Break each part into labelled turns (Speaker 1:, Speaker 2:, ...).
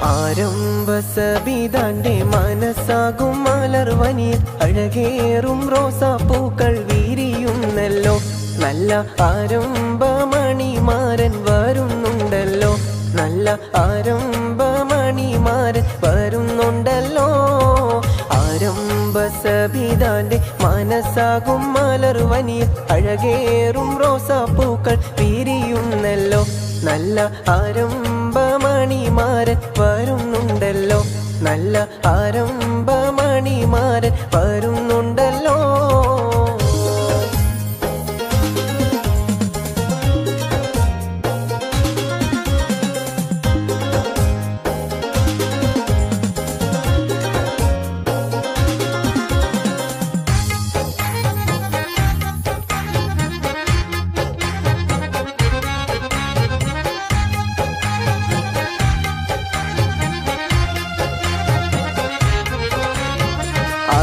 Speaker 1: ആരംഭസബിതാന്റെ മനസ്സാകും മലർവനിയിൽ അഴകേറും റോസാപ്പൂക്കൾ വിരിയുന്നല്ലോ. നല്ല ആരംഭമണിമാരൻ വരുന്നുണ്ടല്ലോ. നല്ല ആരംഭമണിമാരൻ വരുന്നുണ്ടല്ലോ. ആരംഭസബിതാന്റെ മനസ്സാകും മലർവനിയിൽ അഴകേറും റോസാപ്പൂക്കൾ വിരിയുന്നല്ലോ. നല്ല ആരംഭമണിമാരൻ വരുന്നുണ്ടല്ലോ. നല്ല ആരംഭമണിമാരൻ വരുന്നുണ്ടല്ലോ.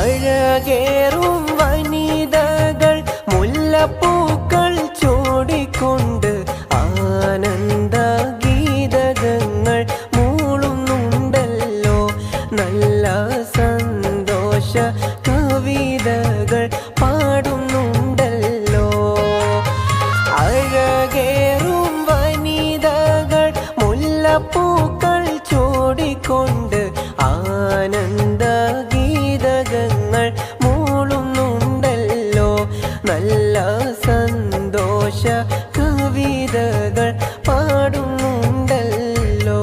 Speaker 1: അഴകേറും വനിതകൾ മുല്ലപ്പൂക്കൾ ചൂടിക്കൊണ്ട് ആനന്ദ ഗീതകങ്ങൾ മൂളുന്നുണ്ടല്ലോ. നല്ല സന്തോഷ കവിതകൾ പാടുന്നുണ്ടല്ലോ. അഴകേറും വനിതകൾ മുല്ലപ്പൂക്കൾ ചൂടിക്കൊണ്ട് ആനന്ദ ഗീതകങ്ങൾ മൂളുന്നുണ്ടല്ലോ. നല്ല സന്തോഷ കവിതകൾ പാടുന്നുണ്ടല്ലോ.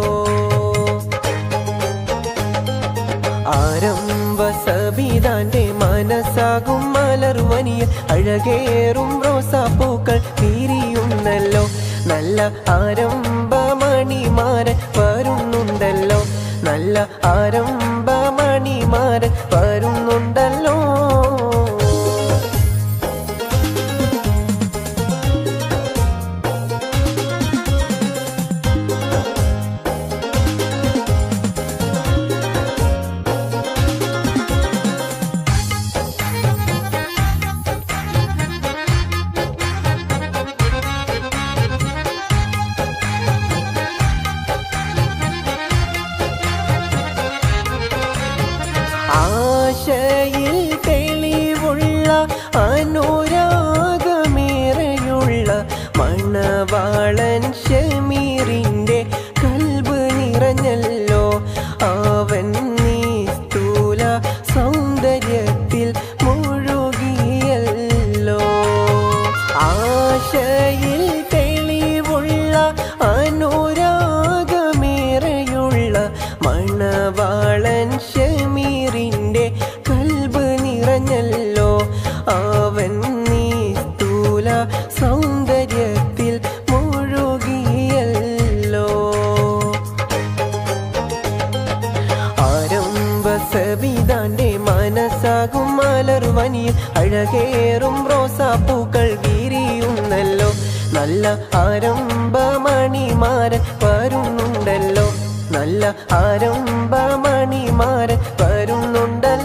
Speaker 1: ആരംഭസബിതാന്റെ മനസ്സാകും മലർവനിയിൽ അഴകേറും റോസാപ്പൂക്കൾ വിരിയുന്നല്ലോ. നല്ല ആരംഭമണിമാരൻ വരുന്നുണ്ടല്ലോ. നല്ല ആരംഭമണിമാരൻ വരുന്നുണ്ടല്ലോ. ആശയിൽ തെളിവുള്ള അനുരാഗമേറെയുള്ള മണവാളൻ ഷമീറിന്റെ കൽബ് നിറഞ്ഞല്ലോ. അവൻ നിസ്തുല സൗന്ദര്യത്തിൽ മുഴുകിയല്ലോ. ആശയിൽ തെളിവുള്ള അനുരാഗമേറെയുള്ള മണവാളൻ ഷമീറിന്റെ കൽബ് നിറഞ്ഞല്ലോ. അവൻ നിസ്തുല സൗന്ദര്യത്തിൽ മുഴുകിയല്ലോ. ആരംഭസബിതാന്റെ മനസ്സാകും മലർവനിയിൽ അഴകേറും റോസാപ്പൂക്കൾ വിരിയുന്നല്ലോ. നല്ല ആരംഭമണിമാരൻ വരുന്നുണ്ടല്ലോ. നല്ല ആരംഭമണിമാരൻ വരുന്നുണ്ടല്ലോ.